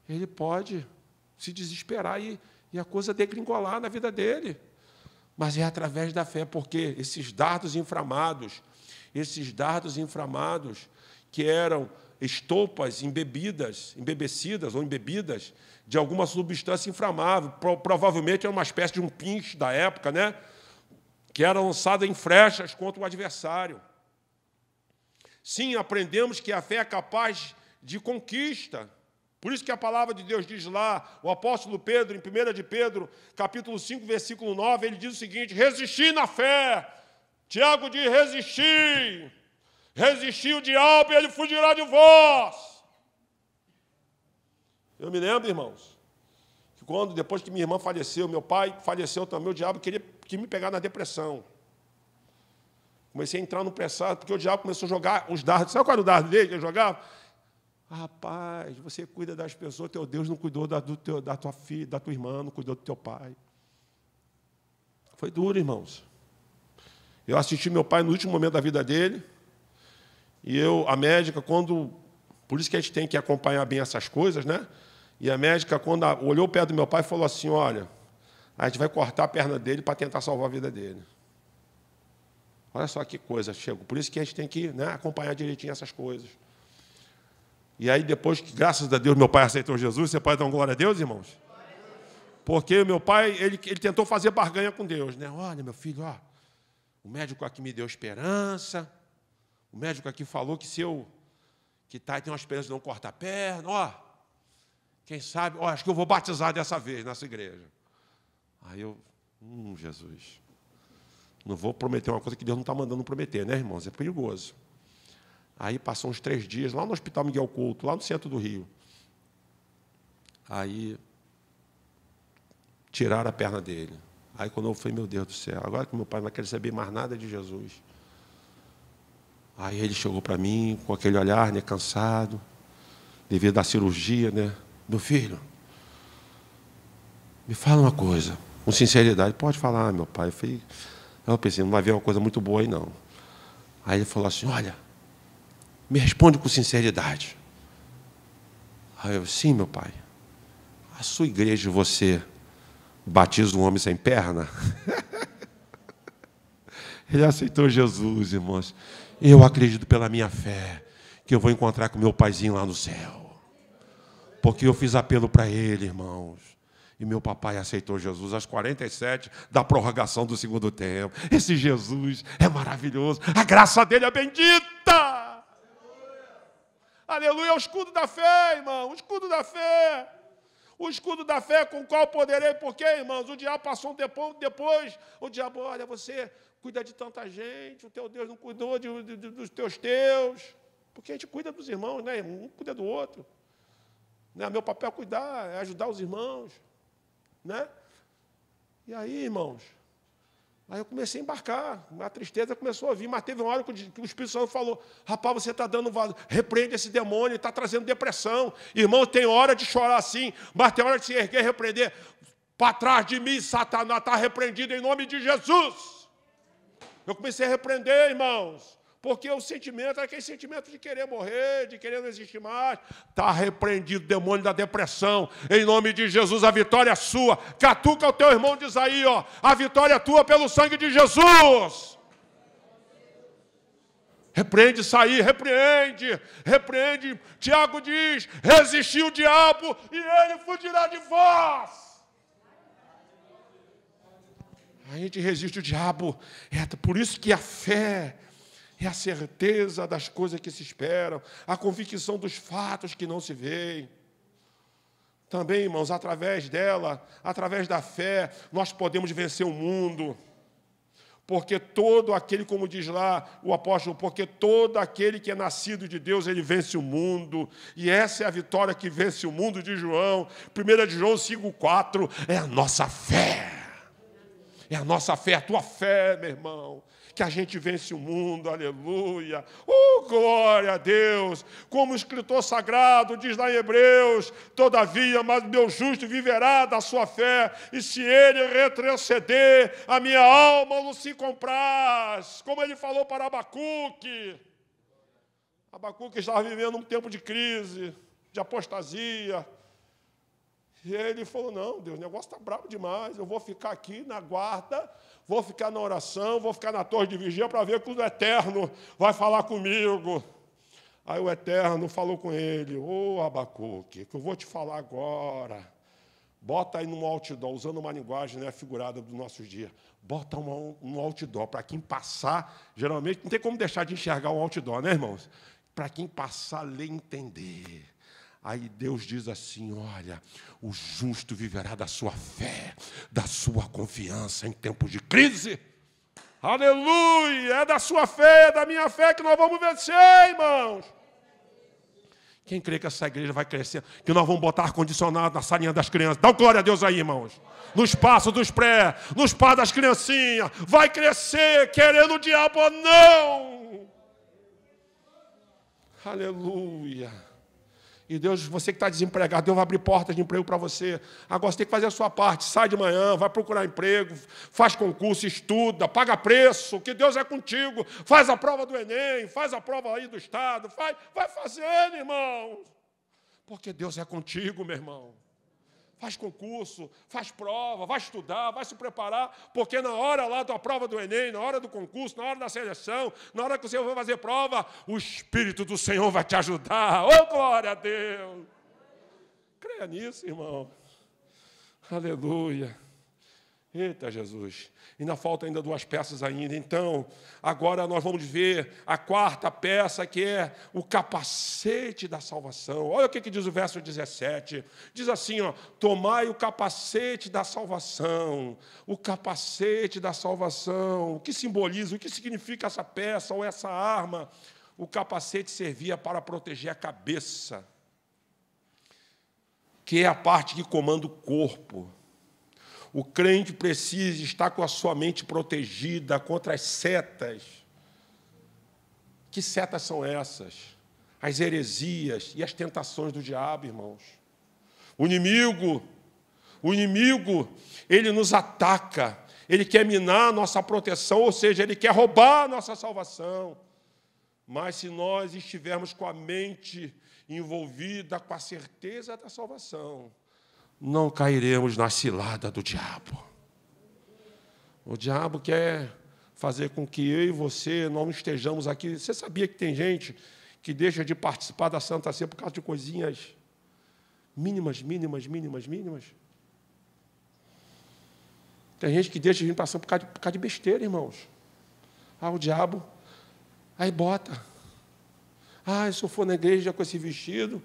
ele pode se desesperar e a coisa degringolar na vida dele. Mas é através da fé, porque esses dardos inflamados, que eram estopas embebecidas ou embebidas de alguma substância inflamável, provavelmente era uma espécie de um pinche da época, né? Que era lançada em flechas contra o adversário. Sim, aprendemos que a fé é capaz de conquista. Por isso que a palavra de Deus diz lá, o apóstolo Pedro, em 1 de Pedro, capítulo 5, versículo 9, ele diz o seguinte, resistir na fé. Tiago diz, resistir. Resistir o diabo e ele fugirá de vós. Eu me lembro, irmãos, que depois que minha irmã faleceu, meu pai faleceu também, o diabo queria me pegar na depressão. Comecei a entrar no pressado, porque o diabo começou a jogar os dardos. Sabe qual era o dardo dele que ele jogava? Rapaz, você cuida das pessoas, teu Deus não cuidou da tua filha, da tua irmã, não cuidou do teu pai. Foi duro, irmãos. Eu assisti meu pai no último momento da vida dele, e a médica, por isso que a gente tem que acompanhar bem essas coisas, né? E a médica, quando olhou perto do meu pai, falou assim, olha, a gente vai cortar a perna dele para tentar salvar a vida dele. Olha só que coisa, chegou. Por isso que a gente tem que, né, acompanhar direitinho essas coisas. E aí, depois que, graças a Deus, meu pai aceitou Jesus, você pode dar uma glória a Deus, irmãos? Porque o meu pai, ele tentou fazer barganha com Deus, né? Olha, meu filho, ó, o médico aqui me deu esperança, o médico aqui falou que se eu tem uma esperança de não cortar a perna, ó, quem sabe, ó, acho que eu vou batizar dessa vez nessa igreja. Aí eu, Jesus, não vou prometer uma coisa que Deus não está mandando prometer, né, irmãos? É perigoso. Aí passou uns 3 dias, lá no Hospital Miguel Couto, lá no centro do Rio. Aí tiraram a perna dele. Aí quando eu falei, meu Deus do céu, agora que meu pai não quer saber mais nada de Jesus. Aí ele chegou para mim com aquele olhar, né, cansado, devido à cirurgia, né? Meu filho, me fala uma coisa, com sinceridade. Pode falar, meu pai. Eu pensei, não vai ver uma coisa muito boa aí, não. Aí ele falou assim, olha, me responde com sinceridade. Aí eu, sim, meu pai. A sua igreja, você batiza um homem sem perna? Ele aceitou Jesus, irmãos. Eu acredito pela minha fé que eu vou encontrar com meu paizinho lá no céu. Porque eu fiz apelo para ele, irmãos. E meu papai aceitou Jesus às 47 da prorrogação do segundo tempo. Esse Jesus é maravilhoso. A graça dele é bendita. Aleluia, é o escudo da fé, irmão. O escudo da fé. O escudo da fé com o qual poderei, porque, irmãos, o diabo passou um tempo depois, o diabo, olha, você cuida de tanta gente, o teu Deus não cuidou dos teus, porque a gente cuida dos irmãos, né? Um cuida do outro. Né? Meu papel é cuidar, é ajudar os irmãos. Né? E aí, irmãos, aí eu comecei a embarcar, a tristeza começou a vir, mas teve uma hora que o Espírito Santo falou, rapaz, você está dando valor, repreende esse demônio, está trazendo depressão. Irmão, tem hora de chorar assim, mas tem hora de se erguer e repreender. Para trás de mim, Satanás, está repreendido em nome de Jesus. Eu comecei a repreender, irmãos, porque o sentimento é aquele sentimento de querer morrer, de querer não existir mais. Está repreendido o demônio da depressão. Em nome de Jesus, a vitória é sua. Catuca o teu irmão, diz aí, ó, a vitória é tua pelo sangue de Jesus. Repreende isso aí, repreende. Tiago diz, resistir o diabo e ele fugirá de vós. A gente resiste o diabo. É por isso que a fé é a certeza das coisas que se esperam, a convicção dos fatos que não se veem. Também, irmãos, através dela, através da fé, nós podemos vencer o mundo. Porque todo aquele, como diz lá o apóstolo, porque todo aquele que é nascido de Deus, ele vence o mundo. E essa é a vitória que vence o mundo de João. 1 de João 5,4, é a nossa fé. É a nossa fé, a tua fé, meu irmão, que a gente vence o mundo, aleluia. Glória a Deus. Como o escritor sagrado diz lá em Hebreus, todavia, mas meu justo viverá da sua fé, e se ele retroceder, a minha alma não se compraz. Como ele falou para Abacuque. Abacuque estava vivendo um tempo de crise, de apostasia. E ele falou, não, Deus, o negócio está bravo demais, eu vou ficar aqui na guarda, vou ficar na oração, vou ficar na torre de vigia para ver que o Eterno vai falar comigo. Aí o Eterno falou com ele, Abacuque, que eu vou te falar agora. Bota aí num outdoor, usando uma linguagem, né, figurada dos nossos dias. Bota um outdoor, para quem passar, geralmente não tem como deixar de enxergar um outdoor, né, irmãos? Para quem passar, ler e entender. Aí Deus diz assim, olha, o justo viverá da sua fé, da sua confiança em tempos de crise. Aleluia! É da sua fé, é da minha fé que nós vamos vencer, irmãos. Quem crê que essa igreja vai crescer, que nós vamos botar ar-condicionado na salinha das crianças. Dá glória a Deus aí, irmãos. No espaço dos pré, no espaço das criancinhas. Vai crescer, querendo o diabo ou não. Aleluia. E Deus, você que está desempregado, Deus vai abrir portas de emprego para você. Agora você tem que fazer a sua parte. Sai de manhã, vai procurar emprego, faz concurso, estuda, paga preço, que Deus é contigo. Faz a prova do Enem, faz a prova aí do Estado. Vai fazendo, irmão. Porque Deus é contigo, meu irmão. Faz concurso, faz prova, vai estudar, vai se preparar, porque na hora lá da prova do Enem, na hora do concurso, na hora da seleção, na hora que você vai fazer prova, o Espírito do Senhor vai te ajudar. Glória a Deus! Creia nisso, irmão. Aleluia. Eita, Jesus. Ainda falta ainda 2 peças ainda. Então, agora nós vamos ver a 4ª peça, que é o capacete da salvação. Olha o que diz o verso 17. Diz assim, ó, tomai o capacete da salvação. O capacete da salvação. O que simboliza, o que significa essa peça ou essa arma? o capacete servia para proteger a cabeça, que é a parte que comanda o corpo. O crente precisa estar com a sua mente protegida contra as setas. Que setas são essas? As heresias e as tentações do diabo, irmãos. O inimigo, ele nos ataca, ele quer minar a nossa proteção, ou seja, ele quer roubar a nossa salvação. Mas se nós estivermos com a mente envolvida com a certeza da salvação, não cairemos na cilada do diabo. O diabo quer fazer com que eu e você não estejamos aqui. Você sabia que tem gente que deixa de participar da Santa Ceia por causa de coisinhas mínimas? Tem gente que deixa de vir para a Santa por causa de besteira, irmãos. O diabo, aí bota. Se eu for na igreja com esse vestido,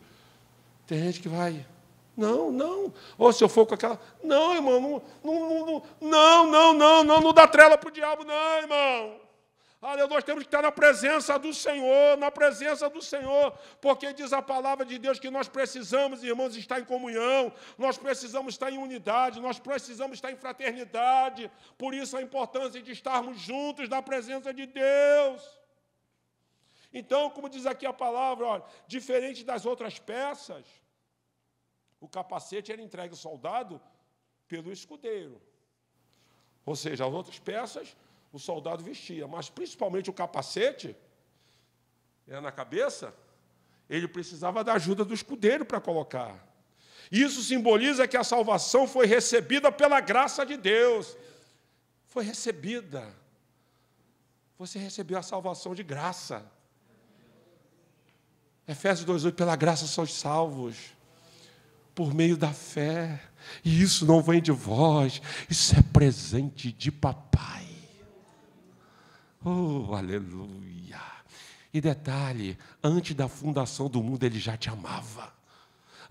tem gente que vai... Não. Ou se eu for com aquela... Não, irmão, não dá trela para o diabo, não, irmão. Nós temos que estar na presença do Senhor, porque diz a palavra de Deus que nós precisamos, irmãos, estar em comunhão, nós precisamos estar em unidade, nós precisamos estar em fraternidade. Por isso a importância de estarmos juntos na presença de Deus. Então, como diz aqui a palavra, diferente das outras peças, o capacete era entregue ao soldado pelo escudeiro. Ou seja, as outras peças o soldado vestia, mas principalmente o capacete, na cabeça, ele precisava da ajuda do escudeiro para colocar. Isso simboliza que a salvação foi recebida pela graça de Deus. Foi recebida. Você recebeu a salvação de graça. Efésios 2:8, pela graça sois salvos, por meio da fé. E isso não vem de vós, isso é presente de papai. Aleluia! E detalhe, antes da fundação do mundo, ele já te amava.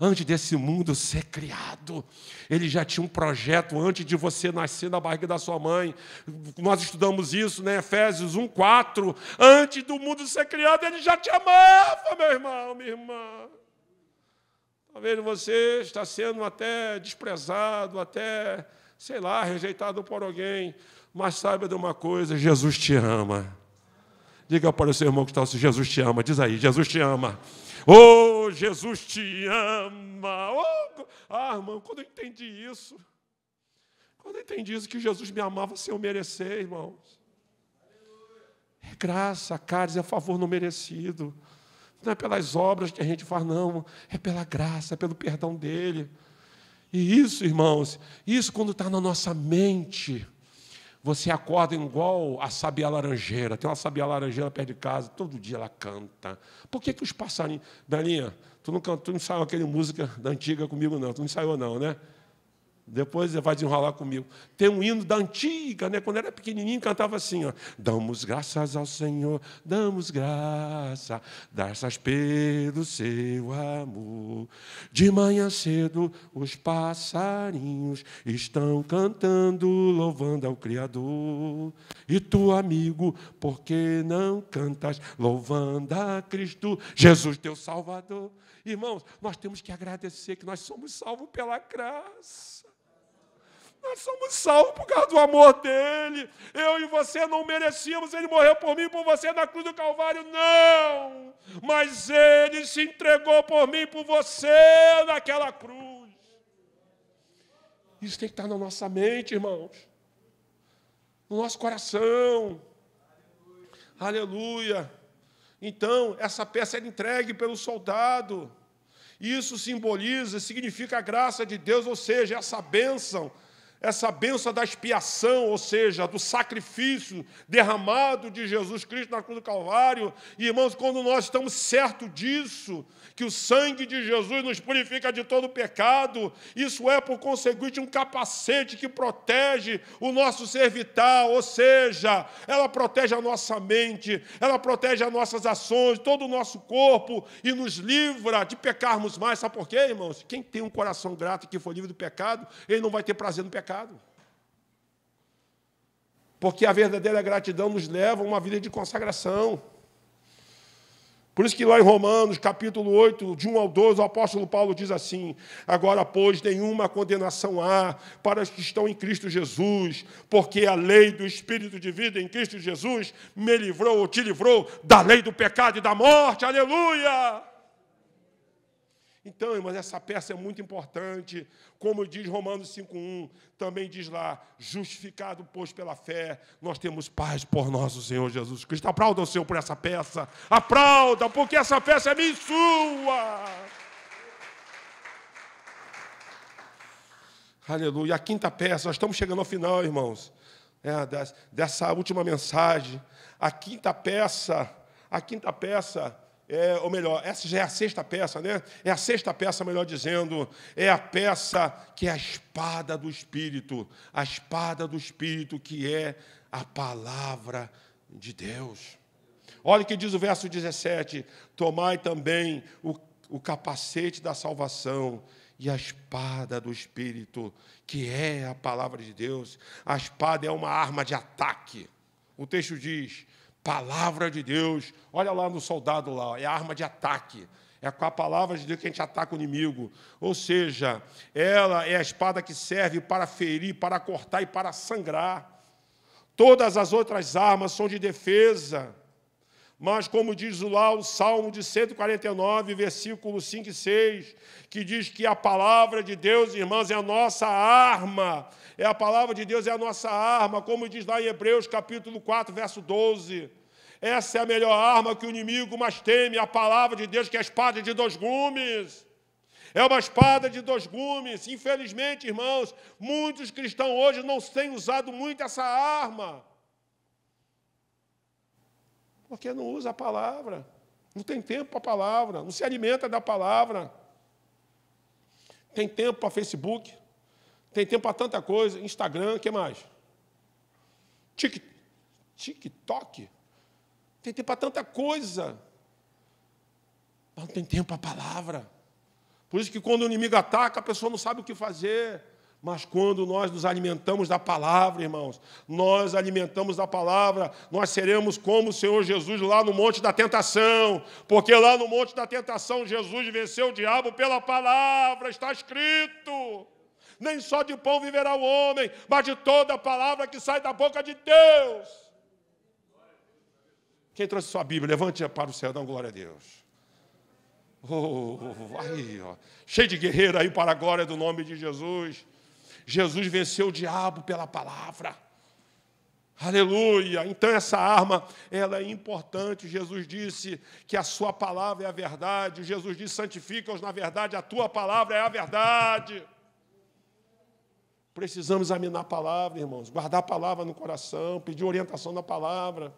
Antes desse mundo ser criado, ele já tinha um projeto antes de você nascer na barriga da sua mãe. Nós estudamos isso, né? Efésios 1:4. Antes do mundo ser criado, ele já te amava, meu irmão, minha irmã. Talvez você está sendo até desprezado, até, rejeitado por alguém. Mas saiba de uma coisa, Jesus te ama. Diga para o seu irmão que está assim, Jesus te ama. Diz aí, Jesus te ama. Jesus te ama. Irmão, quando eu entendi isso, que Jesus me amava sem eu merecer, irmãos. É graça, cáris, é favor não merecido. Não é pelas obras que a gente faz, não. É pela graça, é pelo perdão dele. E isso, irmãos, quando está na nossa mente, você acorda igual a sabiá laranjeira. Tem uma sabiá laranjeira perto de casa, todo dia ela canta. Por que os passarinhos... Belinha, tu não ensaiou aquele música da antiga comigo, não. Tu não ensaiou, não, né? Depois você vai desenrolar comigo. Tem um hino da antiga, né? Quando era pequenininho, cantava assim, Damos graças ao Senhor, damos graças pelo seu amor. De manhã cedo, os passarinhos estão cantando, louvando ao Criador. E tu, amigo, por que não cantas, louvando a Cristo, Jesus, teu Salvador? Irmãos, nós temos que agradecer que nós somos salvos pela graça. Nós somos salvos por causa do amor dele. Eu e você não merecíamos, ele morreu por mim e por você na cruz do Calvário, não. Mas ele se entregou por mim e por você naquela cruz. Isso tem que estar na nossa mente, irmãos. No nosso coração. Aleluia. Então, essa peça era entregue pelo soldado. Isso significa a graça de Deus, ou seja, essa bênção da expiação, ou seja, do sacrifício derramado de Jesus Cristo na cruz do Calvário. E, irmãos, quando nós estamos certos disso, que o sangue de Jesus nos purifica de todo pecado, isso é, por conseguinte, um capacete que protege o nosso ser vital, ou seja, ela protege a nossa mente, ela protege as nossas ações, todo o nosso corpo, e nos livra de pecarmos mais. Sabe por quê, irmãos? Quem tem um coração grato e que foi livre do pecado, ele não vai ter prazer no pecado. Porque a verdadeira gratidão nos leva a uma vida de consagração. Por isso que lá em Romanos, capítulo 8, de 1 ao 12, o apóstolo Paulo diz assim: agora, pois, nenhuma condenação há para os que estão em Cristo Jesus, porque a lei do Espírito de vida em Cristo Jesus me livrou ou te livrou da lei do pecado e da morte. Aleluia! Então, irmãos, essa peça é muito importante. Como diz Romanos 5,1, também diz lá: justificado, pois, pela fé, nós temos paz por nosso Senhor Jesus Cristo. Aplauda o Senhor por essa peça. Aplauda, porque essa peça é minha e sua. Aleluia. A quinta peça, nós estamos chegando ao final, irmãos, dessa última mensagem. A quinta peça, ou melhor, essa já é a sexta peça, né? É a sexta peça, melhor dizendo, é a peça que é a espada do Espírito. A espada do Espírito, que é a palavra de Deus. Olha o que diz o verso 17: tomai também o capacete da salvação e a espada do Espírito, que é a palavra de Deus. A espada é uma arma de ataque. O texto diz: palavra de Deus. Olha lá no soldado lá, é a arma de ataque. É com a palavra de Deus que a gente ataca o inimigo. Ou seja, ela é a espada que serve para ferir, para cortar e para sangrar. Todas as outras armas são de defesa. Mas, como diz lá o Salmo de 149, versículos 5 e 6, que diz que a palavra de Deus, irmãos, é a nossa arma. A palavra de Deus é a nossa arma, como diz lá em Hebreus, capítulo 4, verso 12. Essa é a melhor arma que o inimigo mais teme, a palavra de Deus, que é a espada de dois gumes. É uma espada de dois gumes. Infelizmente, irmãos, muitos cristãos hoje não têm usado muito essa arma. Porque não usa a palavra, não tem tempo para a palavra, não se alimenta da palavra. Tem tempo para Facebook, tem tempo para tanta coisa, Instagram, o que mais? TikTok, tem tempo para tanta coisa, mas não tem tempo para a palavra. Por isso que quando o inimigo ataca, a pessoa não sabe o que fazer. Mas quando nós nos alimentamos da palavra, irmãos, nós alimentamos da palavra, nós seremos como o Senhor Jesus lá no Monte da Tentação, porque lá no Monte da Tentação Jesus venceu o diabo pela palavra, está escrito: nem só de pão viverá o homem, mas de toda a palavra que sai da boca de Deus. Quem trouxe sua Bíblia, levante para o céu, dá uma glória a Deus. Aí, ó, cheio de guerreiro aí para a glória do nome de Jesus. Jesus venceu o diabo pela palavra. Aleluia! Então essa arma, ela é importante. Jesus disse que a sua palavra é a verdade. Jesus disse: santifica-os na verdade, a tua palavra é a verdade. Precisamos examinar a palavra, irmãos, guardar a palavra no coração, pedir orientação na palavra.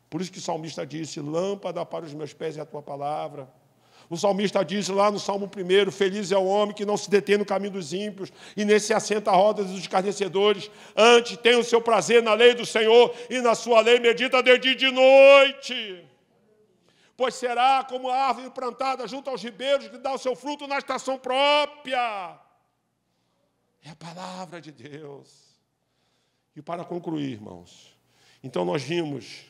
Por isso que o salmista disse: lâmpada para os meus pés é a tua palavra. O salmista diz lá no Salmo 1: feliz é o homem que não se detém no caminho dos ímpios e nem se assenta à roda dos escarnecedores. Antes tem o seu prazer na lei do Senhor e na sua lei medita de dia e de noite. Pois será como a árvore plantada junto aos ribeiros que dá o seu fruto na estação própria. É a palavra de Deus. E para concluir, irmãos, então nós vimos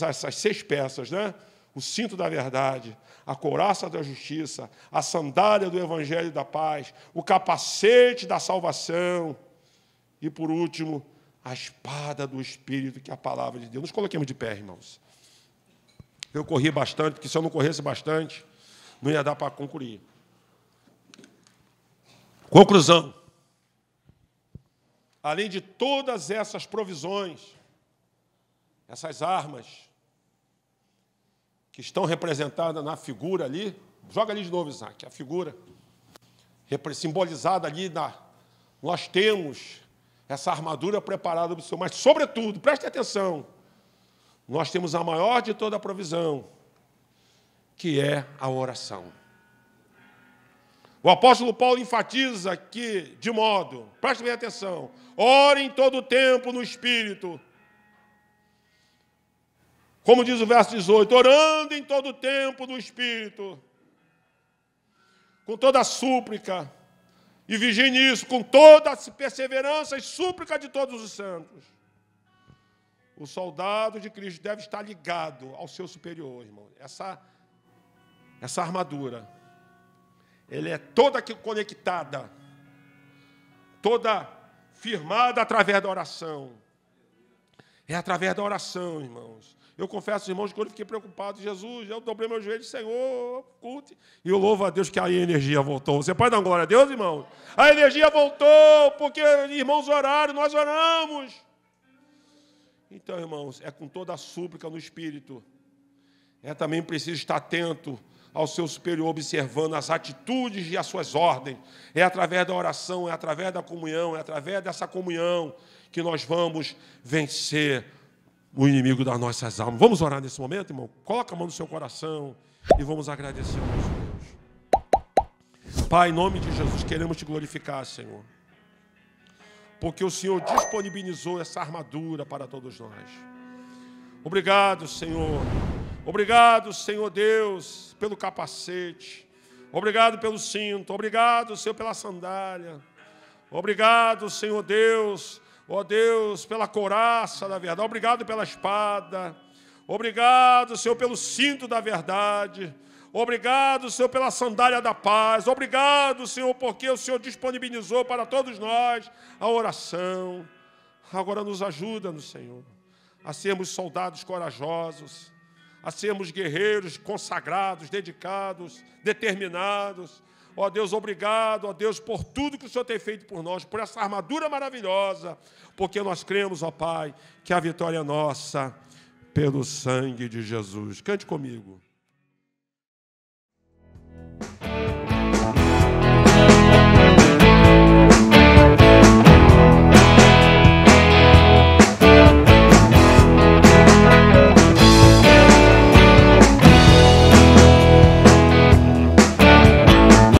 essas 6 peças, né? O cinto da verdade, a couraça da justiça, a sandália do evangelho da paz, o capacete da salvação e, por último, a espada do Espírito, que é a palavra de Deus. Nos coloquemos de pé, irmãos. Eu corri bastante, porque se eu não corresse bastante, não ia dar para concluir. Conclusão. Além de todas essas provisões, essas armas que estão representadas na figura ali, joga ali de novo, Isaac, a figura simbolizada ali, nós temos essa armadura preparada do Senhor, mas, sobretudo, preste atenção, nós temos a maior de toda a provisão, que é a oração. O apóstolo Paulo enfatiza aqui, de modo, preste bem atenção, ore em todo o tempo no Espírito. Como diz o verso 18, orando em todo o tempo no Espírito, com toda a súplica, e vigie nisso, com toda a perseverança e súplica de todos os santos. O soldado de Cristo deve estar ligado ao seu superior, irmão. Essa armadura, ela é toda conectada, toda firmada através da oração. É através da oração, irmãos. Eu confesso, irmãos, que quando eu fiquei preocupado, Jesus, eu dobrei meu joelho, Senhor, culte. E eu louvo a Deus que a energia voltou. Você pode dar glória a Deus, irmão? A energia voltou, porque irmãos oraram, nós oramos. Então, irmãos, é com toda a súplica no Espírito. É também preciso estar atento ao seu superior, observando as atitudes e as suas ordens. É através da oração, é através da comunhão, é através dessa comunhão que nós vamos vencer o inimigo das nossas almas. Vamos orar nesse momento, irmão? Coloca a mão no seu coração e vamos agradecer ao nosso Deus. Pai, em nome de Jesus, queremos te glorificar, Senhor. Porque o Senhor disponibilizou essa armadura para todos nós. Obrigado, Senhor. Obrigado, Senhor Deus, pelo capacete. Obrigado pelo cinto. Obrigado, Senhor, pela sandália. Obrigado, Senhor Deus, ó Deus, pela couraça da verdade. Obrigado pela espada. Obrigado, Senhor, pelo cinto da verdade. Obrigado, Senhor, pela sandália da paz. Obrigado, Senhor, porque o Senhor disponibilizou para todos nós a oração. Agora nos ajuda, Senhor, a sermos soldados corajosos, a sermos guerreiros consagrados, dedicados, determinados. Ó Deus, obrigado, ó Deus, por tudo que o Senhor tem feito por nós, por essa armadura maravilhosa, porque nós cremos, ó Pai, que a vitória é nossa pelo sangue de Jesus. Cante comigo.